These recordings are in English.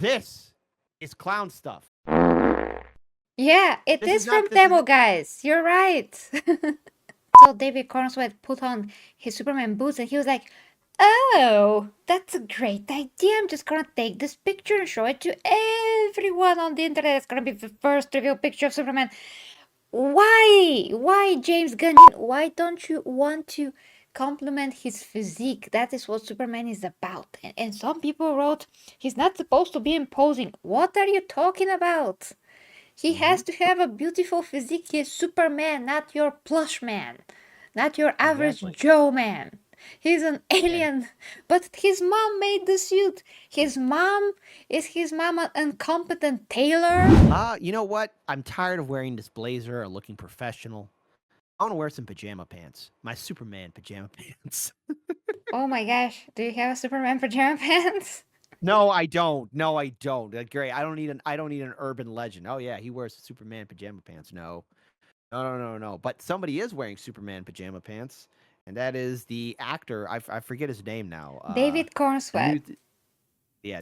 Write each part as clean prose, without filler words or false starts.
This is clown stuff. Yeah, it This is is not. from This is. Demo, guys. You're right. So David Corenswet put on his Superman boots and he was like, "Oh, that's a great idea. I'm just gonna take this picture and show it to everyone on the internet. It's gonna be the first reveal picture of Superman." Why? Why, James Gunn? Why don't you want to compliment his physique? That is what Superman is about. And some people wrote, he's not supposed to be imposing. What are you talking about? He has to have a beautiful physique. He's Superman, not your plush man, not your average Exactly. Joe man. He's an And alien. But his mom made the suit. Is his mom an incompetent tailor? you know what? I'm tired of wearing this blazer or looking professional. I want to wear some pajama pants. My Superman pajama pants. Oh my gosh, do you have a Superman pajama pants? No, I don't. No, I don't. Great. I don't need an urban legend. Oh yeah, he wears Superman pajama pants. No. No, no, no, no. But somebody is wearing Superman pajama pants, and that is the actor. I forget his name now. David The Cornsweat. new, yeah,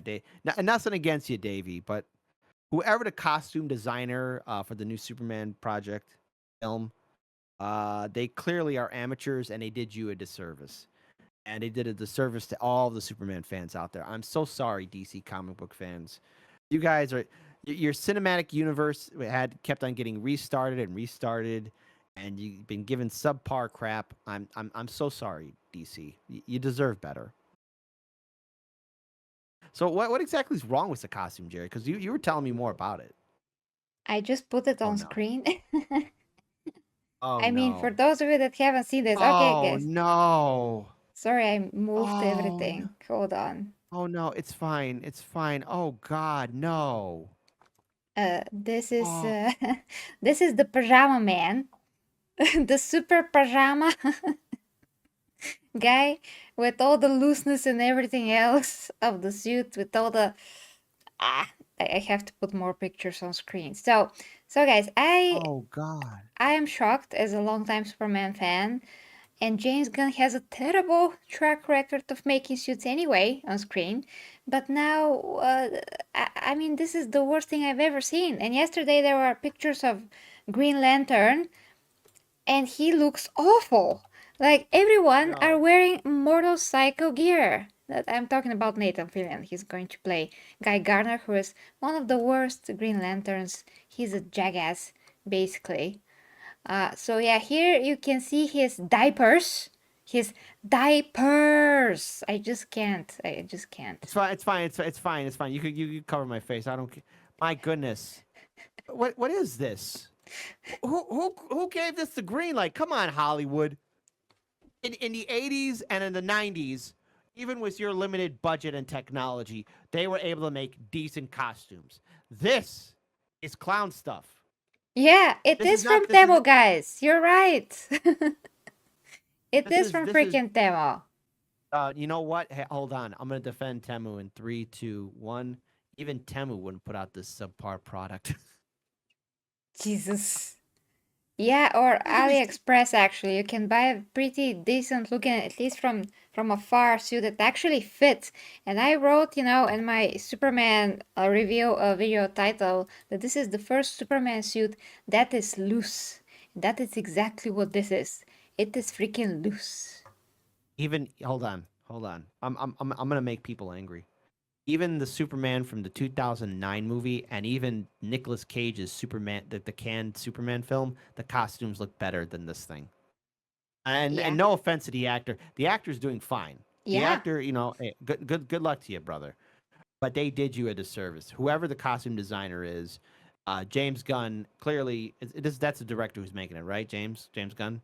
nothing against you, Davey, but whoever the costume designer for the new Superman project film, they clearly are amateurs, and they did you a disservice. And they did a disservice to all the Superman fans out there. I'm so sorry, DC comic book fans. You guys are your cinematic universe had kept on getting restarted and restarted, and you've been given subpar crap. I'm so sorry, DC. You deserve better. So what exactly is wrong with the costume, Jerry? Because you were telling me more about it. I just put it Oh on no. screen. Oh I mean, for no. those of you that haven't seen this, okay, Oh guys. no. Sorry, I moved Oh no. everything. Hold on. Oh no. It's fine. It's fine. Oh God, no. This is Oh. this is the pajama man, the super pajama guy with all the looseness and everything else of the suit, with all the ah. I have to put more pictures on screen. So guys, Oh God. I am shocked as a longtime Superman fan. And James Gunn has a terrible track record of making suits anyway on screen. But now, I mean, this is the worst thing I've ever seen. And yesterday there were pictures of Green Lantern, and he looks awful. Like everyone are No. wearing Mortal Psycho gear. That I'm talking about Nathan Fillion. He's going to play Guy Gardner, who is one of the worst Green Lanterns. He's a jackass, basically. So yeah, here you can see his diapers. His diapers. I just can't. I just can't. It's fine. It's fine. It's fine. It's fine. You could cover my face. I don't care. My goodness. What is this? Who gave this the green light? Come on, Hollywood. In the 80s and in the 90s, even with your limited budget and technology, they were able to make decent costumes. This is clown stuff. Yeah, it This is is from not. This is. Temo, guys. You're right. It This is is. from This is. freaking Temo. You know what? Hey, hold on. I'm gonna defend Temu in 3, 2, 1. Even Temu wouldn't put out this subpar product. Jesus. Yeah, or Look at these. AliExpress actually. You can buy a pretty decent looking, at least from afar, suit that actually fits. And I wrote, in my Superman review video title that this is the first Superman suit that is loose. That is exactly what this is. It is freaking loose. Even hold on. I'm gonna make people angry. Even the Superman from the 2009 movie, and even Nicolas Cage's Superman, the canned Superman film, the costumes look better than this thing. And Yeah. no offense to the actor, the actor's doing fine. The Yeah. actor, hey, good luck to you, brother. But they did you a disservice. Whoever the costume designer is, James Gunn, clearly, that's the director who's making it, right? James Gunn.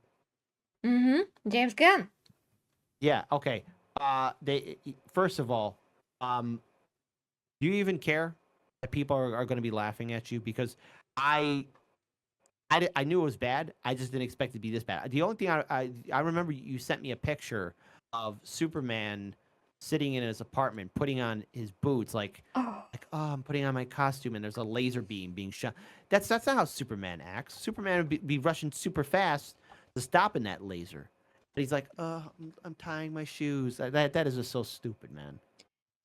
Mm-hmm. James Gunn. Yeah. Okay. They first of all, um, do you even care that people are going to be laughing at you? Because I, I knew it was bad. I just didn't expect it to be this bad. The only thing I remember you sent me a picture of Superman sitting in his apartment, putting on his boots, Oh. oh, I'm putting on my costume, and there's a laser beam being shot. That's not how Superman acts. Superman would be rushing super fast to stopping that laser. But he's like, I'm tying my shoes. That is just so stupid, man.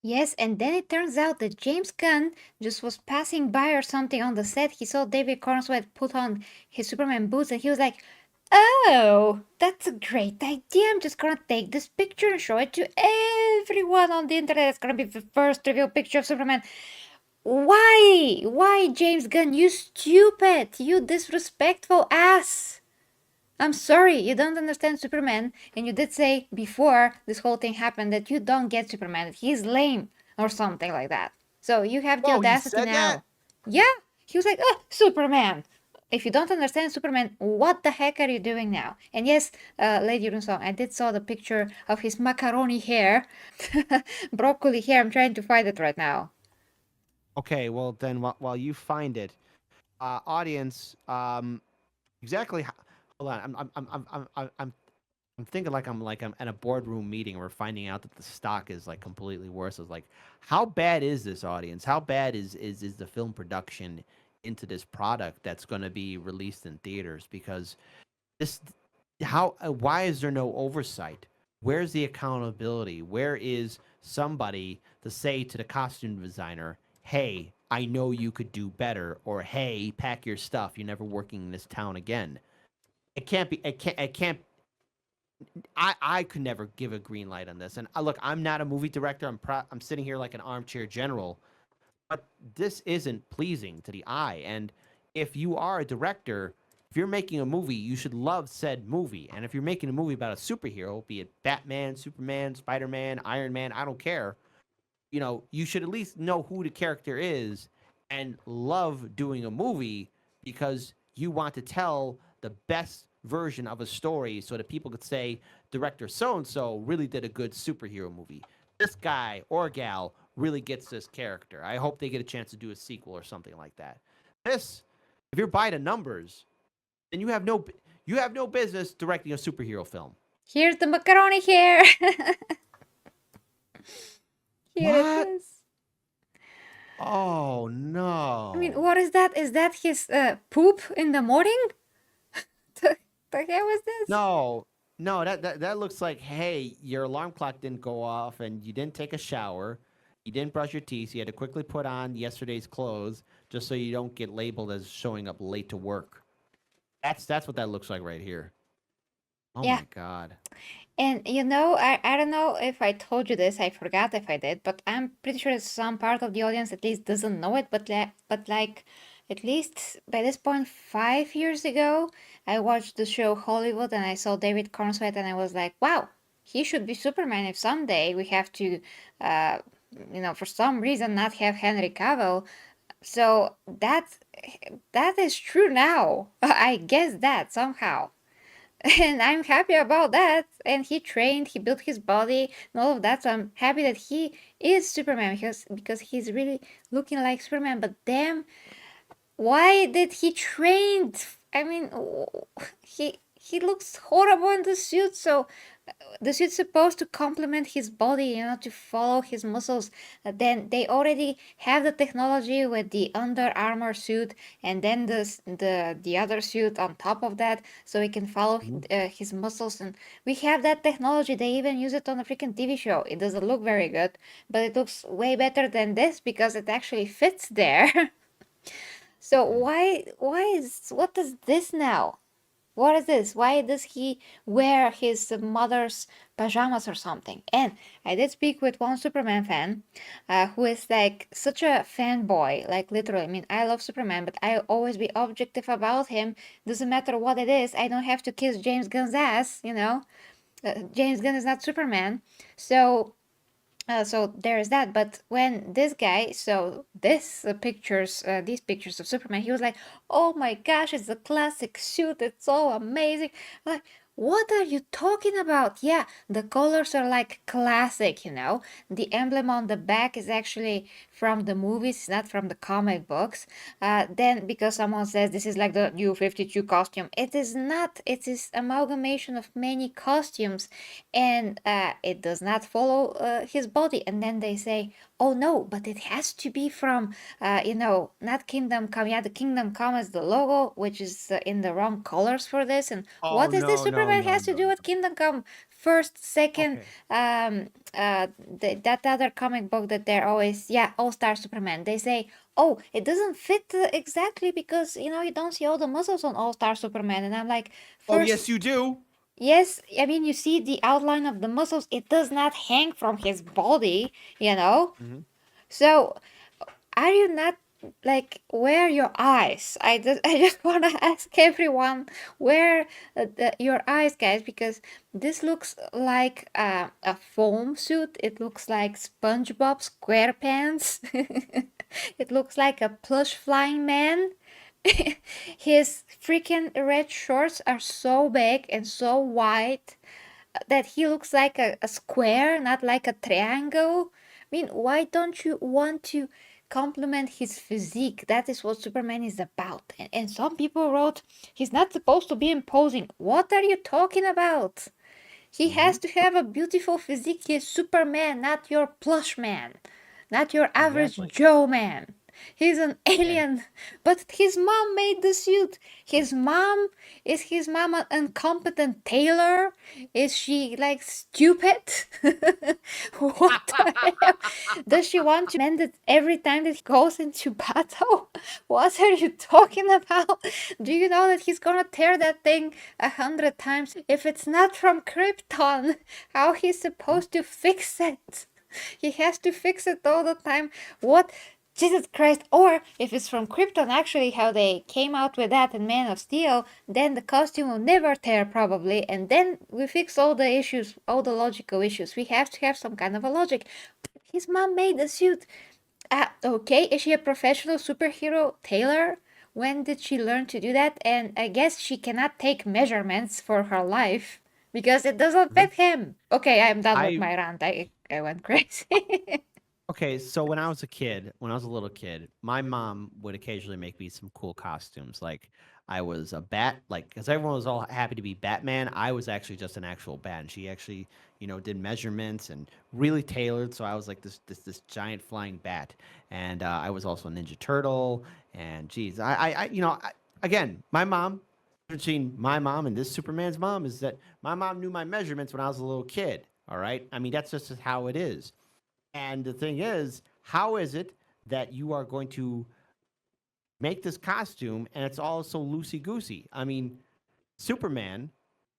Yes, and then it turns out that James Gunn just was passing by or something on the set. He saw David Corenswet put on his Superman boots and he was like, "Oh, that's a great idea. I'm just gonna take this picture and show it to everyone on the internet. It's gonna be the first reveal picture of Superman." Why? Why, James Gunn? You stupid! You disrespectful ass! I'm sorry, you don't understand Superman, and you did say before this whole thing happened that you don't get Superman, that he's lame or something like that. So you have the Whoa, he audacity said that? now. Yeah, he was like, oh, Superman. If you don't understand Superman, what the heck are you doing now? And yes, Lady Runsong, I did saw the picture of his macaroni hair, broccoli hair. I'm trying to find it right now. Okay, well then while you find it, audience, exactly. Hold on, I'm thinking like I'm at a boardroom meeting. And we're finding out that the stock is like completely worse. It's like, how bad is this, audience? How bad is the film production into this product that's going to be released in theaters? Because this, how, why is there no oversight? Where's the accountability? Where is somebody to say to the costume designer, "Hey, I know you could do better," or "Hey, pack your stuff. You're never working in this town again." It can't be. It can't. I could never give a green light on this. And look, I'm not a movie director. I'm sitting here like an armchair general, but this isn't pleasing to the eye. And if you are a director, if you're making a movie, you should love said movie. And if you're making a movie about a superhero, be it Batman, Superman, Spider-Man, Iron Man, I don't care, you should at least know who the character is and love doing a movie because you want to tell the best version of a story so that people could say director so and so really did a good superhero movie. This guy or gal really gets this character. I hope they get a chance to do a sequel or something like that. This, if you're by the numbers, then you have no business directing a superhero film. Here's the macaroni hair. Here it What? is. Oh I mean, no. what is that? Is that his poop in the morning? the, the hell is this? No, no, that looks like, hey, your alarm clock didn't go off and you didn't take a shower, you didn't brush your teeth, you had to quickly put on yesterday's clothes just so you don't get labeled as showing up late to work. That's what that looks like right here. Oh Yeah, my god. and I don't know if I told you this, I forgot if I did, but I'm pretty sure some part of the audience at least doesn't know it, but like at least by this point 5 years ago, I watched the show Hollywood and I saw David Cornswet and I was like, wow, he should be Superman if someday we have to, uh, for some reason not have Henry Cavill. So that is true now. I guess that somehow. And I'm happy about that. And he trained, he built his body and all of that. So I'm happy that he is Superman because he's really looking like Superman. But damn, why did he train? I mean, he looks horrible in the suit. So the suit's supposed to complement his body, to follow his muscles. Then they already have the technology with the Under Armour suit, and then the other suit on top of that, so he can follow Mhm. his muscles. And we have that technology. They even use it on a freaking TV show. It doesn't look very good, but it looks way better than this because it actually fits there. So what is this now? What is this? Why does he wear his mother's pajamas or something? And I did speak with one Superman fan who is like such a fanboy, like literally. I mean, I love Superman, but I always be objective about him. Doesn't matter what it is. I don't have to kiss James Gunn's ass. James Gunn is not Superman. So there's that. But when this guy saw these pictures of Superman, he was like, "Oh my gosh, it's a classic suit. It's so amazing!" Like, what are you talking about? Yeah, the colors are like classic. The emblem on the back is actually from the movies, not from the comic books. Then because someone says this is like the new 52 costume, it is not. It is amalgamation of many costumes, and it does not follow his body. And then they say, "Oh no, but it has to be from, not Kingdom Come." Yeah, the Kingdom Come is the logo, which is in the wrong colors for this. And Oh what is this no, no, Superman no, has to no, do with no. Kingdom Come first, second, Okay. that other comic book that they're always, yeah, All-Star Superman. They say, oh, it doesn't fit exactly because, you don't see all the muscles on All-Star Superman. And I'm like, Oh, first, yes, you do. yes, I mean, you see the outline of the muscles, it does not hang from his body, you know? Hmm. So, are you not like, where are your eyes? I just want to ask everyone, where your eyes, guys, because this looks like a foam suit. It looks like SpongeBob SquarePants. It looks like a plush flying man. His freaking red shorts are so big and so wide that he looks like a square, not like a triangle. I mean, why don't you want to compliment his physique? That is what Superman is about. And some people wrote, he's not supposed to be imposing. What are you talking about? He has Hmm. to have a beautiful physique. He is Superman, not your plush man, not your average Exactly. Joe man. He's an And alien, but his mom made the suit. Is his mom an incompetent tailor? Is she like stupid? What the hell? Does she want to mend it every time that he goes into battle? What are you talking about? Do you know that he's gonna tear that thing 100 times if it's not from Krypton? How he's supposed to fix it? He has to fix it all the time. What? Jesus Christ. Or if it's from Krypton, actually, how they came out with that in Man of Steel, then the costume will never tear, probably, and then we fix all the issues, all the logical issues. We have to have some kind of a logic. His mom made the suit. Okay, is she a professional superhero tailor? When did she learn to do that? And I guess she cannot take measurements for her life because it doesn't Mhm. fit him. Okay, I'm done with I my rant. I went crazy. Okay, so when I was a kid, when I was a little kid, my mom would occasionally make me some cool costumes. Like I was a bat, like because everyone was all happy to be Batman. I was actually just an actual bat, and she actually, did measurements and really tailored. So I was like this giant flying bat, and I was also a Ninja Turtle. And geez, again, my mom. Between my mom and this Superman's mom is that my mom knew my measurements when I was a little kid. All right, I mean that's just how it is. And the thing is, how is it that you are going to make this costume and it's all so loosey goosey? I mean, Superman,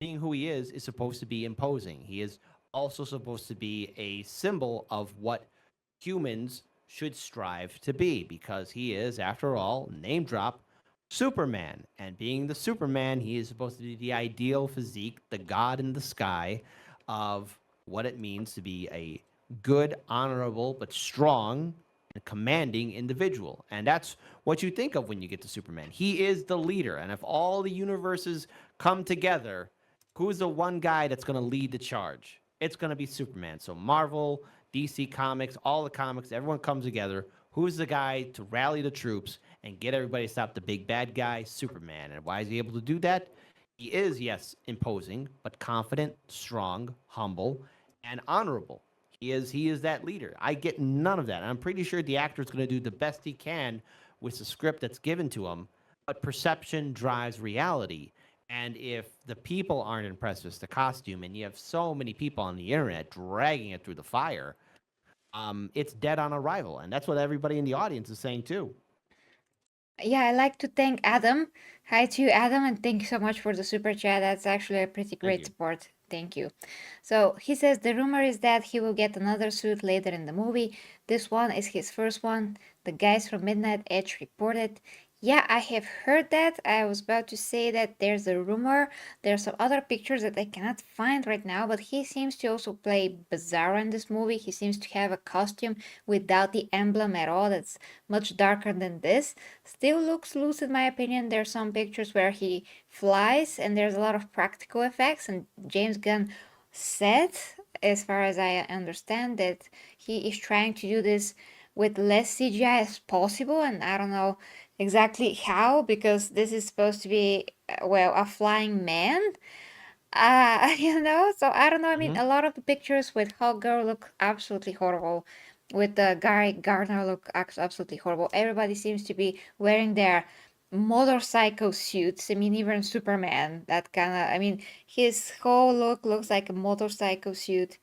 being who he is supposed to be imposing. He is also supposed to be a symbol of what humans should strive to be because he is, after all, name drop, Superman. And being the Superman, he is supposed to be the ideal physique, the god in the sky of what it means to be a good, honorable, but strong and commanding individual. And that's what you think of when you get to Superman. He is the leader. And if all the universes come together, who's the one guy that's going to lead the charge? It's going to be Superman. So Marvel, DC Comics, all the comics, everyone comes together. Who's the guy to rally the troops and get everybody to stop the big bad guy? Superman. And why is he able to do that? He is, yes, imposing, but confident, strong, humble, and honorable. He is that leader. I get none of that. I'm pretty sure the actor is going to do the best he can with the script that's given to him, but perception drives reality. And if the people aren't impressed with the costume, and you have so many people on the internet dragging it through the fire, it's dead on arrival, and that's what everybody in the audience is saying too. Yeah, I like to thank Adam. Hi to you, Adam, and thank you so much for the super chat. That's actually a pretty Thank great you. support. Thank you. So he says the rumor is that he will get another suit later in the movie. This one is his first one. The guys from Midnight Edge reported. Yeah, I have heard that. I was about to say that there's a rumor. There's some other pictures that I cannot find right now, but he seems to also play Bizarro in this movie. He seems to have a costume without the emblem at all. That's much darker than this. Still looks loose in my opinion. There's some pictures where he flies and there's a lot of practical effects, and James Gunn said, as far as I understand, that he is trying to do this with less CGI as possible, and I don't know exactly how, because this is supposed to be well, a flying man. So I don't know. I mean, Hmm. a lot of the pictures with Hawk Girl look absolutely horrible. With the Gary Gardner look absolutely horrible. Everybody seems to be wearing their motorcycle suits. I mean, even Superman, that kind of, I mean, his whole look looks like a motorcycle suit.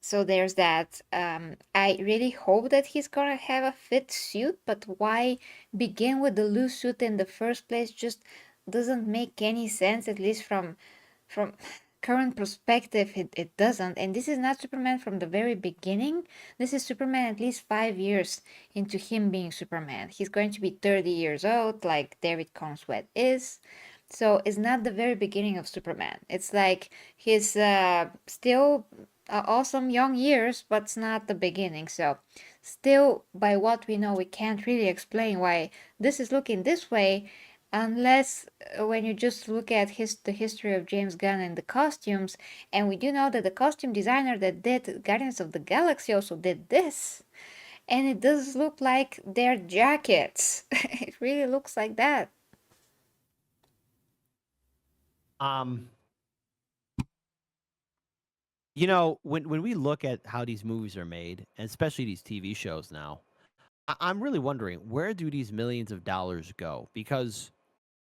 So there's that. I really hope that he's gonna have a fit suit, but why begin with the loose suit in the first place just doesn't make any sense, at least from current perspective. It doesn't. And this is not Superman from the very beginning. This is Superman at least 5 years into him being Superman. He's going to be 30 years old, like David Corenswet is. So it's not the very beginning of Superman. It's like he's still awesome young years, but it's not the beginning. So, still, by what we know, we can't really explain why this is looking this way, unless when you just look at the history of James Gunn and the costumes, and we do know that the costume designer that did Guardians of the Galaxy also did this. And it does look like their jackets. It really looks like that. Um, when we look at how these movies are made, and especially these TV shows now, I'm really wondering, where do these millions of dollars go? Because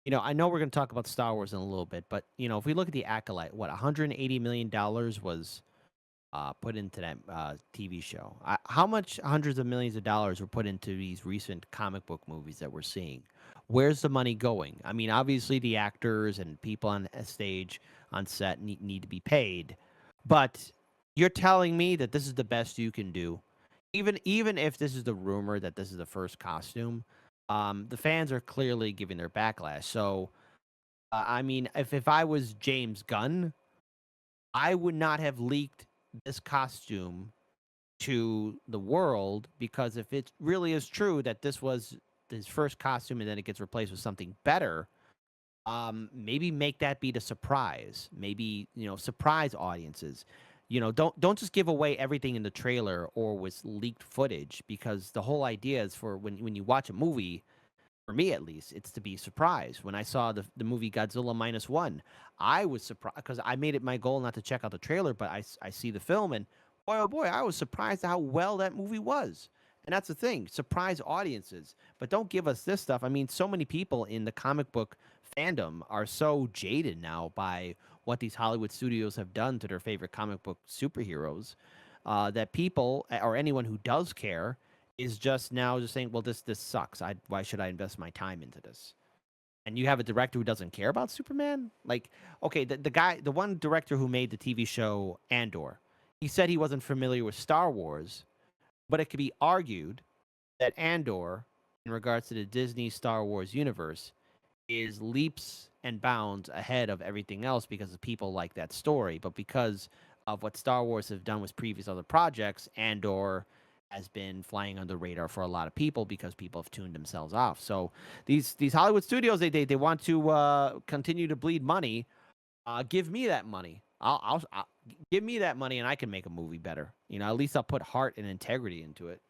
I know we're going to talk about Star Wars in a little bit, but if we look at the Acolyte, what $180 million was put into that TV show. How much hundreds of millions of dollars were put into these recent comic book movies that we're seeing? Where's the money going? I mean, obviously the actors and people on a stage on set need to be paid, but you're telling me that this is the best you can do, even if this is the rumor that this is the first costume. The fans are clearly giving their backlash. So, I mean, if I was James Gunn, I would not have leaked this costume to the world, because if it really is true that this was his first costume and then it gets replaced with something better, maybe make that be the surprise. Maybe surprise audiences. Don't just give away everything in the trailer or with leaked footage, because the whole idea is for when you watch a movie, for me at least, it's to be surprised. When I saw the movie Godzilla Minus One, I was surprised because I made it my goal not to check out the trailer, but I see the film, and boy, oh boy, I was surprised at how well that movie was. And that's the thing, surprise audiences. But don't give us this stuff. I mean, so many people in the comic book fandom are so jaded now by what these Hollywood studios have done to their favorite comic book superheroes, that people or anyone who does care is just now just saying, well, this sucks. Why should I invest my time into this? And you have a director who doesn't care about Superman? Like, okay, the one director who made the TV show Andor, he said he wasn't familiar with Star Wars, but it could be argued that Andor, in regards to the Disney Star Wars universe, is leaps and bounds ahead of everything else because of people like that story. But because of what Star Wars have done with previous other projects, Andor has been flying under the radar for a lot of people because people have tuned themselves off. So these Hollywood studios, they want to continue to bleed money. Give me that money. I'll give me that money, and I can make a movie better. At least I'll put heart and integrity into it.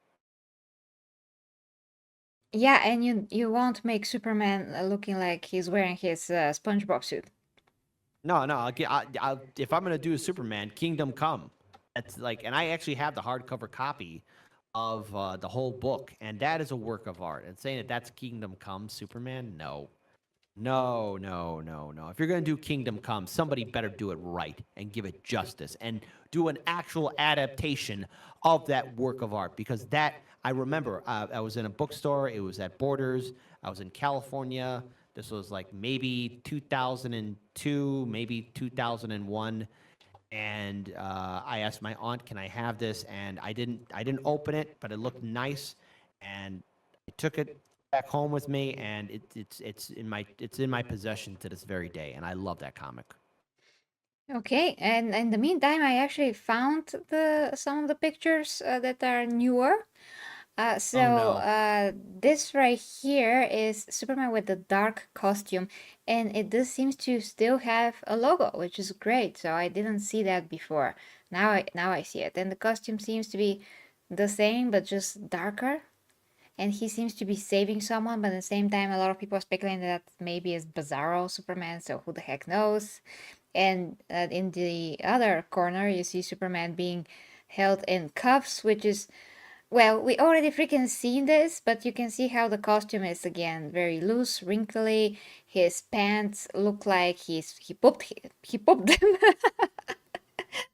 Yeah, and you won't make Superman looking like he's wearing his SpongeBob suit. No, no. If I'm gonna do a Superman, Kingdom Come. That's like, and I actually have the hardcover copy of the whole book, and that is a work of art. And saying that that's Kingdom Come Superman, no, no, no, no, no. If you're gonna do Kingdom Come, somebody better do it right and give it justice and do an actual adaptation of that work of art. Because that, I remember, I was in a bookstore. It was at Borders. I was in California. This was like maybe 2002, maybe 2001, and I asked my aunt, "Can I have this?" And I didn't open it, but it looked nice, and I took it back home with me, and it's in my possession to this very day, and I love that comic. Okay, and in the meantime, I actually found the some of the pictures that are newer. Oh no. This right here is Superman with the dark costume, and it does seems to still have a logo, which is great. So I didn't see that before. Now I see it, and the costume seems to be the same but just darker. And he seems to be saving someone, but at the same time, a lot of people are speculating that maybe it's Bizarro Superman. So who the heck knows? And in the other corner, you see Superman being held in cuffs, which is Well, we already freaking seen this, but you can see how the costume is again very loose, wrinkly. His pants look like he pooped them.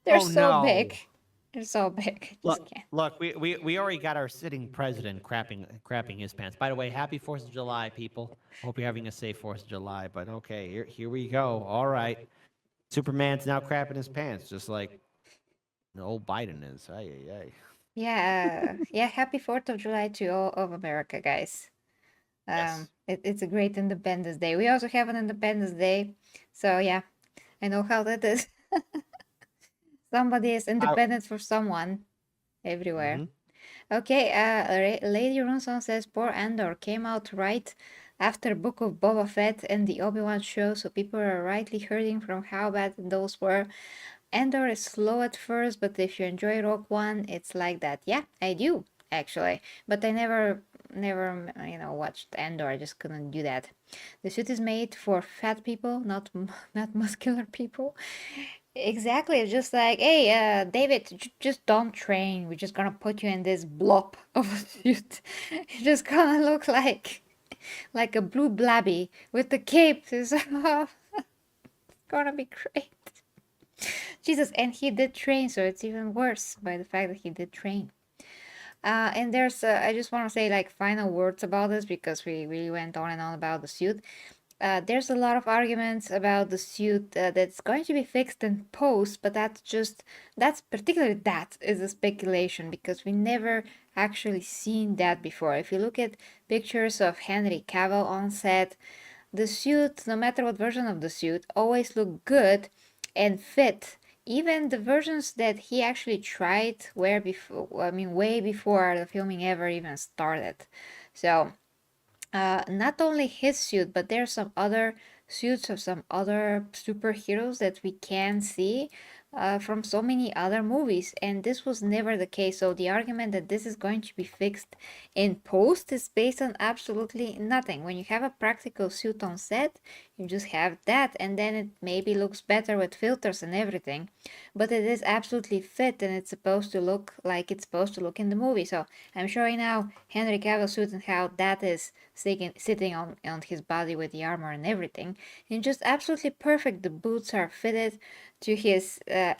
They're Oh so big. no. They're so big. I Look, just can't. we already got our sitting president crapping his pants. By the way, happy 4th of July, people. Hope you're having a safe 4th of July. But okay, here we go. All right. Superman's now crapping his pants, just like old Biden is. Ay, ay, ay. Yeah, yeah. Happy 4th of July to all of America, guys. Yes. It's a great Independence Day. We also have an Independence Day, so yeah, I know how that is. Somebody is I, independent for someone everywhere. mm-hmm. Okay, Lady Runson says poor Andor came out right after Book of Boba Fett and the Obi-Wan show, so people are rightly hurting from how bad those were. Andor is slow at first, but if you enjoy Rogue One, it's like that. Yeah, I do actually, but I never watched Andor. I just couldn't do that. The suit is made for fat people, not not muscular people. Exactly. It's just like, hey, David, just don't train. We're just gonna put you in this blob of a suit. You're just gonna look like a blue blabby with the cape. It's gonna be great. Jesus, and he did train, so it's even worse by the fact that he did train. And there's, I just want to say like final words about this because we really went on and on about the suit. There's a lot of arguments about the suit that's going to be fixed in post, but that's particularly that is a speculation because we never actually seen that before. If you look at pictures of Henry Cavill on set, the suit, no matter what version of the suit, always look good and fit. Even the versions that he actually tried were before, I mean, way before the filming ever even started. So not only his suit, but there's some other suits of some other superheroes that we can see from so many other movies, and this was never the case. So the argument that this is going to be fixed in post is based on absolutely nothing. When you have a practical suit on set, you just have that, and then it maybe looks better with filters and everything, but it is absolutely fit and it's supposed to look like it's supposed to look in the movie. So I'm showing now Henry Cavill suit and how that is sitting on his body with the armor and everything. And just absolutely perfect. The boots are fitted to his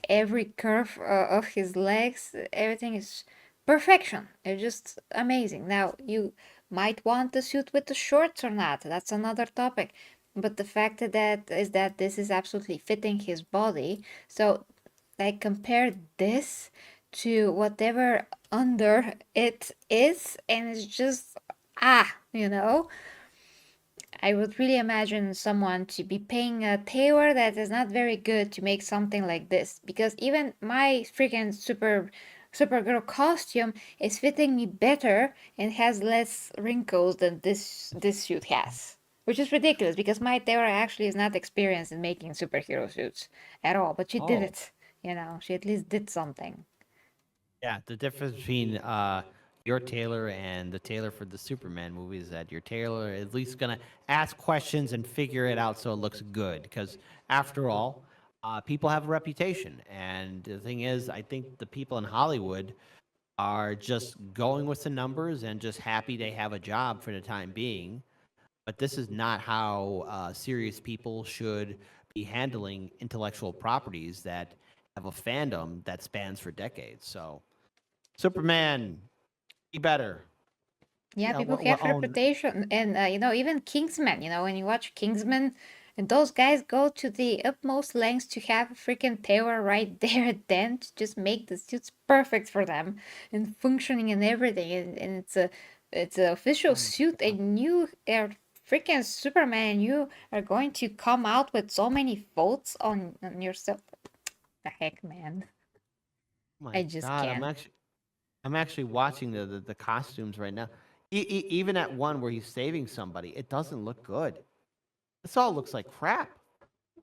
every curve of his legs. Everything is perfection. It's just amazing. Now, you might want the suit with the shorts or not. That's another topic. But the fact that this is absolutely fitting his body. So like compare this to whatever under it is, and it's just I would really imagine someone to be paying a tailor that is not very good to make something like this, because even my freaking supergirl costume is fitting me better and has less wrinkles than this suit has, which is ridiculous because my tailor actually is not experienced in making superhero suits at all, but she did Oh, it. She at least did something. yeah. The difference between your tailor and the tailor for the Superman movie is that your tailor is at least gonna ask questions and figure it out so it looks good. Because after all, people have a reputation, and the thing is, I think the people in Hollywood are just going with the numbers and just happy they have a job for the time being. But this is not how serious people should be handling intellectual properties that have a fandom that spans for decades. So, Superman, be better. Yeah, Yeah, people we're have own. reputation, and even Kingsman. When you watch Kingsman, and those guys go to the utmost lengths to have a freaking tailor right there then to just make the suits perfect for them and functioning and everything. And it's a official Oh my suit, god! and you are freaking Superman. And you are going to come out with so many faults on yourself. The heck, man! Oh I my just god! can't. I'm actually watching the costumes right now. Even at one where he's saving somebody, it doesn't look good. This all looks like crap.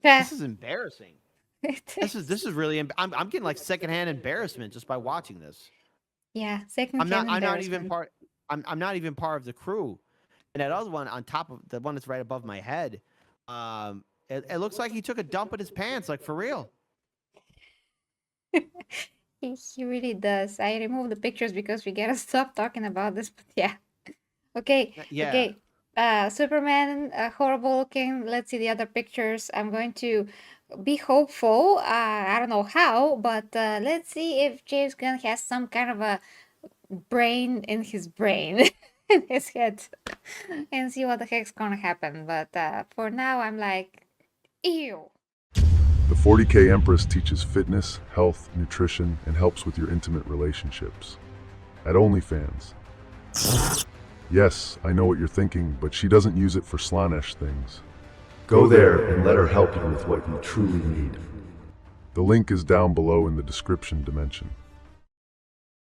Yeah, This is embarrassing. it This is. is really. I'm getting like secondhand embarrassment just by watching this. Yeah, second-hand I'm not even embarrassment. part. I'm not even part of the crew. And that other one on top of the one that's right above my head, it looks like he took a dump in his pants, like for real. He really does. I removed the pictures because we gotta stop talking about this, but yeah. Okay, Yeah. okay. Superman, horrible looking. Let's see the other pictures. I'm going to be hopeful. I don't know how, but let's see if James Gunn has some kind of a brain in his brain, in his head, and see what the heck's gonna happen. But for now, I'm like, ew. The 40K Empress teaches fitness, health, nutrition, and helps with your intimate relationships. At OnlyFans. Yes, I know what you're thinking, but she doesn't use it for Slanesh things. Go there and let her help you with what you truly need. The link is down below in the description dimension.